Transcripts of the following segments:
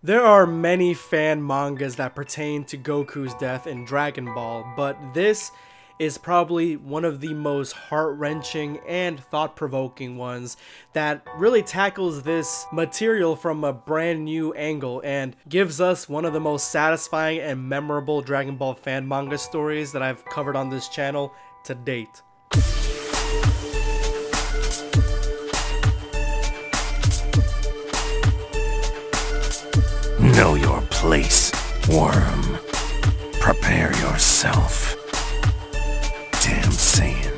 There are many fan mangas that pertain to Goku's death in Dragon Ball, but this is probably one of the most heart-wrenching and thought-provoking ones that really tackles this material from a brand new angle and gives us one of the most satisfying and memorable Dragon Ball fan manga stories that I've covered on this channel to date. Know your place, worm. Prepare yourself. Damn Saiyan.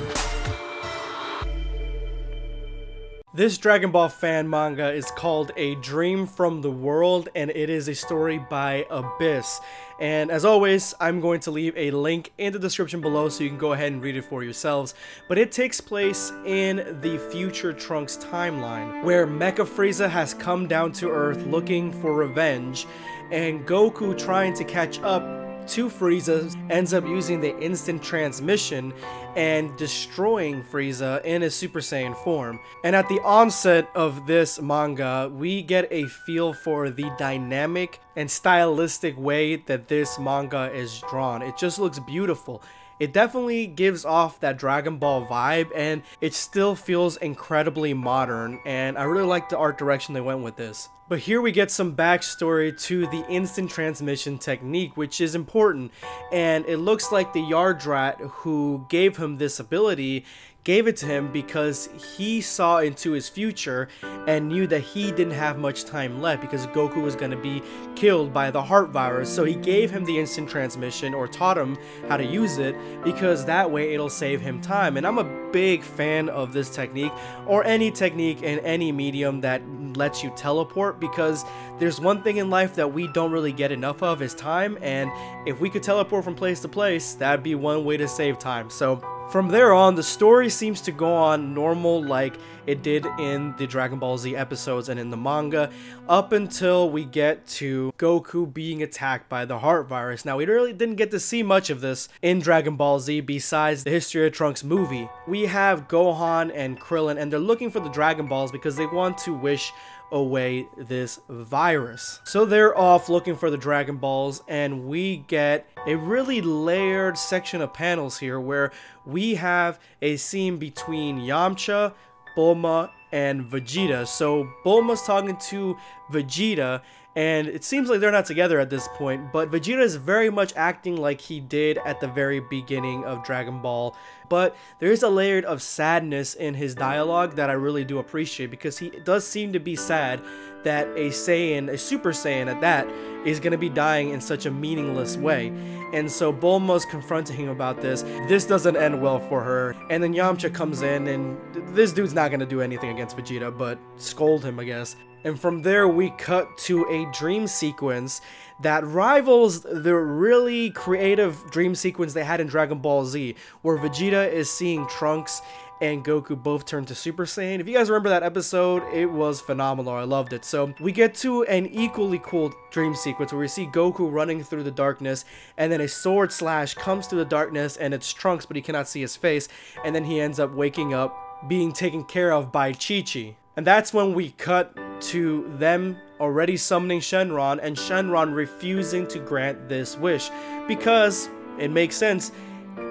This Dragon Ball fan manga is called A Dream from the World, and it is a story by Abyss. And as always, I'm going to leave a link in the description below so you can go ahead and read it for yourselves. But it takes place in the future Trunks timeline, where Mecha Frieza has come down to Earth looking for revenge, and Goku, trying to catch up to Frieza, ends up using the instant transmission and destroying Frieza in his Super Saiyan form. And at the onset of this manga, we get a feel for the dynamic and stylistic way that this manga is drawn. It just looks beautiful. It definitely gives off that Dragon Ball vibe, and it still feels incredibly modern, and I really like the art direction they went with this. But here we get some backstory to the instant transmission technique, which is important, and it looks like the Yardrat who gave him this ability gave it to him because he saw into his future and knew that he didn't have much time left because Goku was going to be killed by the heart virus. So he gave him the instant transmission, or taught him how to use it, because that way it'll save him time. And I'm a big fan of this technique, or any technique in any medium that lets you teleport, because there's one thing in life that we don't really get enough of is time, and if we could teleport from place to place, that'd be one way to save time. So from there on, the story seems to go on normal like it did in the Dragon Ball Z episodes and in the manga, up until we get to Goku being attacked by the heart virus. Now, we really didn't get to see much of this in Dragon Ball Z besides the History of Trunks movie. We have Gohan and Krillin, and they're looking for the Dragon Balls because they want to wish away this virus. So they're off looking for the Dragon Balls, and we get a really layered section of panels here where we have a scene between Yamcha, Bulma, and Vegeta. So Bulma's talking to Vegeta, and it seems like they're not together at this point, but Vegeta is very much acting like he did at the very beginning of Dragon Ball. But there is a layer of sadness in his dialogue that I really do appreciate, because he does seem to be sad that a Saiyan, a Super Saiyan at that, is going to be dying in such a meaningless way. And so Bulma's confronting him about this. This doesn't end well for her. And then Yamcha comes in, and this dude's not going to do anything against Vegeta, but scold him, I guess. And from there, we cut to a dream sequence that rivals the really creative dream sequence they had in Dragon Ball Z, where Vegeta is seeing Trunks and Goku both turn to Super Saiyan. If you guys remember that episode, it was phenomenal. I loved it. So we get to an equally cool dream sequence where we see Goku running through the darkness, and then a sword slash comes through the darkness, and it's Trunks, but he cannot see his face, and then he ends up waking up being taken care of by Chi-Chi. And that's when we cut to them already summoning Shenron, and Shenron refusing to grant this wish, because it makes sense.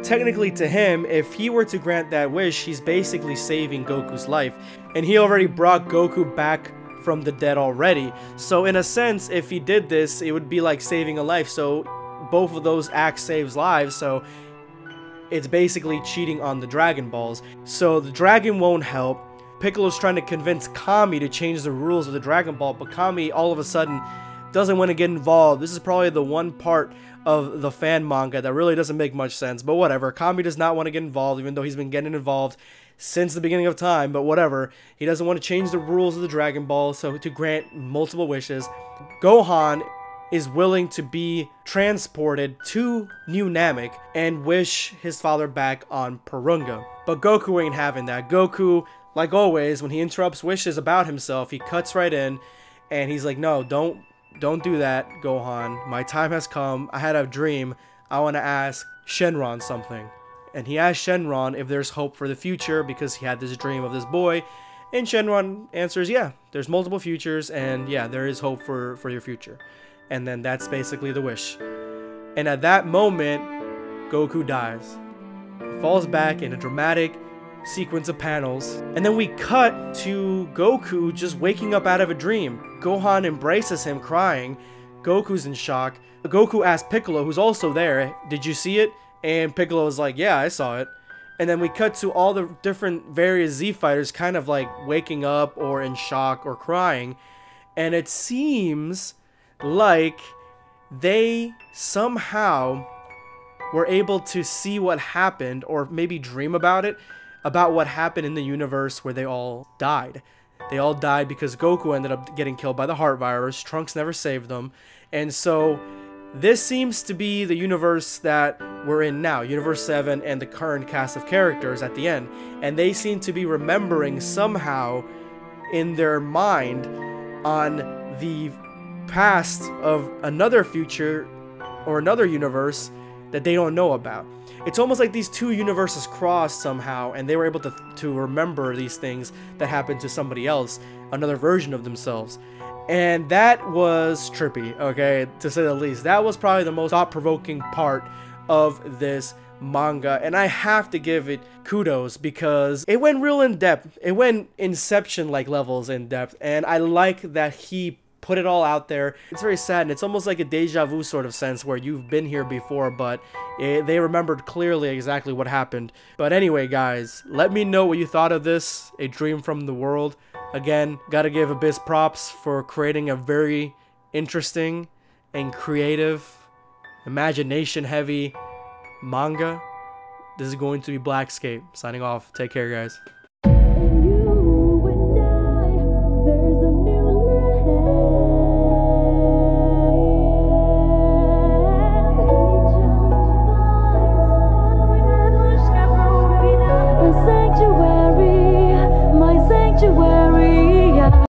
Technically, to him, if he were to grant that wish, he's basically saving Goku's life, and he already brought Goku back from the dead already. So in a sense, if he did this, it would be like saving a life. So both of those acts saves lives, so it's basically cheating on the Dragon Balls. So the dragon won't help. Piccolo's trying to convince Kami to change the rules of the Dragon Ball, but Kami all of a sudden doesn't want to get involved. This is probably the one part of the fan manga that really doesn't make much sense, but whatever. Kami does not want to get involved, even though he's been getting involved since the beginning of time, but whatever. He doesn't want to change the rules of the Dragon Ball, so to grant multiple wishes. Gohan is willing to be transported to New Namek and wish his father back on Porunga. But Goku ain't having that. Goku, like always, when he interrupts wishes about himself, he cuts right in, and he's like, no, don't do that, Gohan. My time has come. I had a dream. I want to ask Shenron something. And he asked Shenron if there's hope for the future, because he had this dream of this boy, And Shenron answers, yeah, there's multiple futures, and yeah, there is hope for your future. And then that's basically the wish. And at that moment, Goku dies. He falls back in a dramatic sequence of panels. And then we cut to Goku just waking up out of a dream. Gohan embraces him crying. Goku's in shock. Goku asks Piccolo, who's also there, did you see it? And Piccolo is like, yeah, I saw it. And then we cut to all the different various Z fighters kind of like waking up or in shock or crying. And it seems like they somehow were able to see what happened, or maybe dream about it, about what happened in the universe where they all died. They all died because Goku ended up getting killed by the heart virus. Trunks never saved them. And so this seems to be the universe that we're in now, Universe 7, and the current cast of characters at the end. And they seem to be remembering somehow in their mind on the past of another future or another universe that they don't know about. It's almost like these two universes crossed somehow, and they were able to remember these things that happened to somebody else, another version of themselves. And that was trippy, okay, to say the least. That was probably the most thought-provoking part of this manga, and I have to give it kudos because it went real in depth. It went Inception-like levels in depth, and I like that he put it all out there. It's very sad, and it's almost like a deja vu sort of sense where you've been here before, but they remembered clearly exactly what happened. But anyway, guys, let me know what you thought of this, A Dream from the World. Again, gotta give Abyss props for creating a very interesting and creative, imagination-heavy manga. This is going to be BlackScape signing off. Take care, guys.